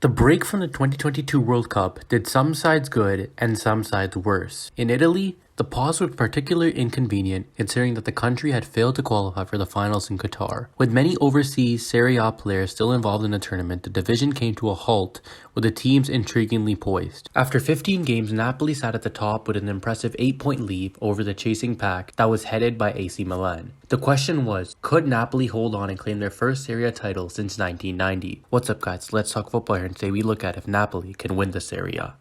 The break from the 2022 World Cup did some sides good and some sides worse. In Italy, the pause was particularly inconvenient considering that the country had failed to qualify for the finals in Qatar. With many overseas Serie A players still involved in the tournament, the division came to a halt with the teams intriguingly poised. After 15 games, Napoli sat at the top with an impressive 8-point lead over the chasing pack that was headed by AC Milan. The question was, could Napoli hold on and claim their first Serie A title since 1990? What's up guys, let's talk football here and today we look at if Napoli can win the Serie A.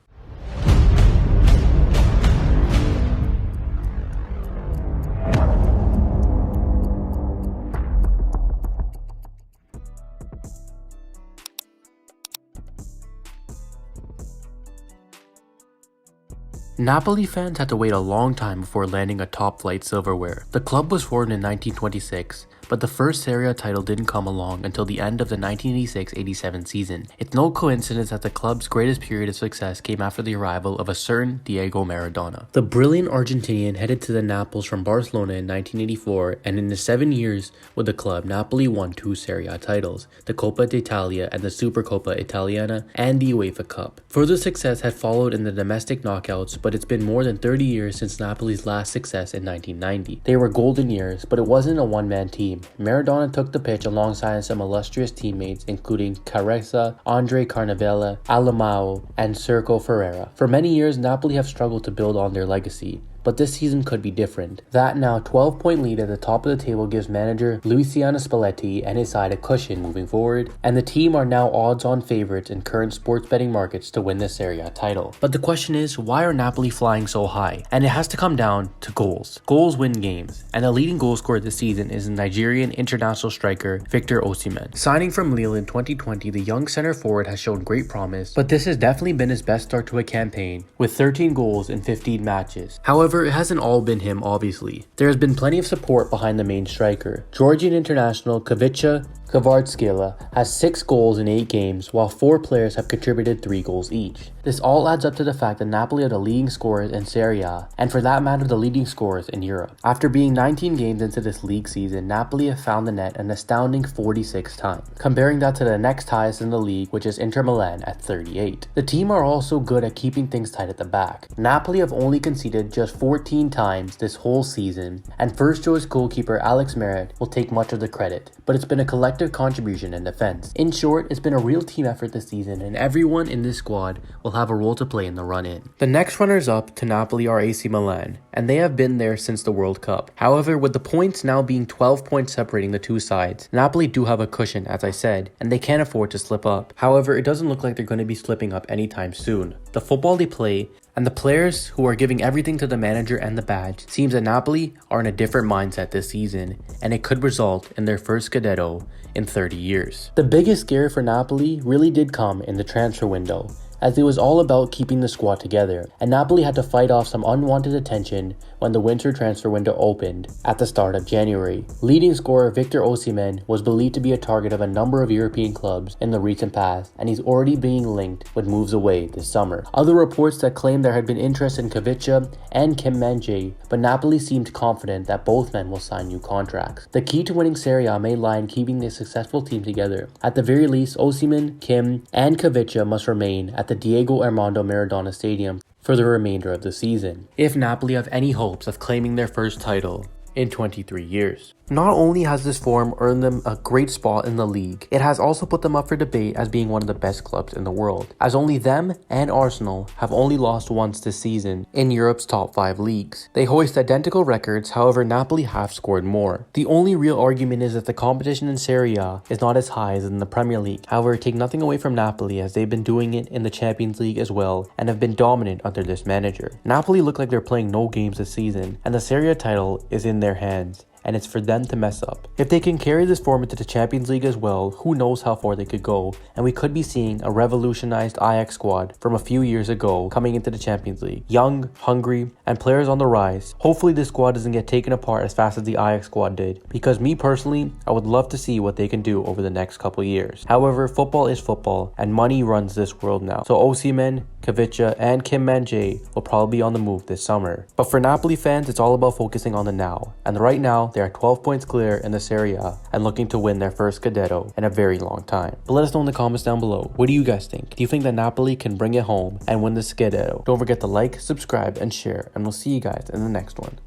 Napoli fans had to wait a long time before landing a top-flight silverware. The club was formed in 1926, but the first Serie A title didn't come along until the end of the 1986-87 season. It's no coincidence that the club's greatest period of success came after the arrival of a certain Diego Maradona. The brilliant Argentinian headed to the Naples from Barcelona in 1984, and in the 7 years with the club, Napoli won 2 Serie A titles, the Coppa d'Italia and the Supercoppa Italiana, and the UEFA Cup. Further success had followed in the domestic knockouts, but it's been more than 30 years since Napoli's last success in 1990. They were golden years, but it wasn't a one-man team. Maradona took the pitch alongside some illustrious teammates including Caressa, Andre Carnevale, Alamao, and Sergio Ferreira. For many years, Napoli have struggled to build on their legacy, but this season could be different. That now 12-point lead at the top of the table gives manager Luciano Spalletti and his side a cushion moving forward, and the team are now odds-on favorites in current sports betting markets to win the Serie A title. But the question is, why are Napoli flying so high? And it has to come down to goals. Goals win games, and the leading goal scorer this season is the Nigerian international striker Victor Osimhen. Signing from Lille in 2020, the young center forward has shown great promise, but this has definitely been his best start to a campaign, with 13 goals in 15 matches. However, it hasn't all been him, obviously. There has been plenty of support behind the main striker. Georgian international Kavica Kvaratskhelia has 6 goals in 8 games, while 4 players have contributed 3 goals each. This all adds up to the fact that Napoli are the leading scorers in Serie A, and for that matter the leading scorers in Europe. After being 19 games into this league season, Napoli have found the net an astounding 46 times, comparing that to the next highest in the league, which is Inter Milan at 38. The team are also good at keeping things tight at the back. Napoli have only conceded just 14 times this whole season, and first choice goalkeeper Alex Merritt will take much of the credit, but it's been a collective contribution in defense. In short, it's been a real team effort this season, and everyone in this squad will have a role to play in the run-in. The next runners-up to Napoli are AC Milan, and they have been there since the World Cup. However, with the points now being 12 points separating the two sides, Napoli do have a cushion, as I said, and they can't afford to slip up. However, it doesn't look like they're going to be slipping up anytime soon. The football they play and the players who are giving everything to the manager and the badge seems that Napoli are in a different mindset this season, and it could result in their first Scudetto in 30 years. The biggest scare for Napoli really did come in the transfer window, as it was all about keeping the squad together, and Napoli had to fight off some unwanted attention when the winter transfer window opened at the start of January. Leading scorer Victor Osimhen was believed to be a target of a number of European clubs in the recent past, and he's already being linked with moves away this summer. Other reports that claim there had been interest in Kavica and Kim Min-jae, but Napoli seemed confident that both men will sign new contracts. The key to winning Serie A may lie in keeping the successful team together. At the very least, Osimhen, Kim, and Kavica must remain at the Diego Armando Maradona Stadium for the remainder of the season, if Napoli have any hopes of claiming their first title in 23 years. Not only has this form earned them a great spot in the league, it has also put them up for debate as being one of the best clubs in the world, as only them and Arsenal have only lost once this season in Europe's top 5 leagues. They hoist identical records, however Napoli have scored more. The only real argument is that the competition in Serie A is not as high as in the Premier League. However, take nothing away from Napoli, as they've been doing it in the Champions League as well and have been dominant under this manager. Napoli look like they're playing no games this season, and the Serie A title is in their hands, and it's for them to mess up. If they can carry this form into the Champions League as well, who knows how far they could go, and we could be seeing a revolutionized Ajax squad from a few years ago coming into the Champions League. Young, hungry, and players on the rise. Hopefully this squad doesn't get taken apart as fast as the Ajax squad did, because me personally, I would love to see what they can do over the next couple years. However, football is football, and money runs this world now. So Osimhen, Kavica, and Kim Min-jae will probably be on the move this summer. But for Napoli fans, it's all about focusing on the now, and right now, they are 12 points clear in the Serie A and looking to win their first Scudetto in a very long time. But let us know in the comments down below, what do you guys think? Do you think that Napoli can bring it home and win the Scudetto? Don't forget to like, subscribe, and share, and we'll see you guys in the next one.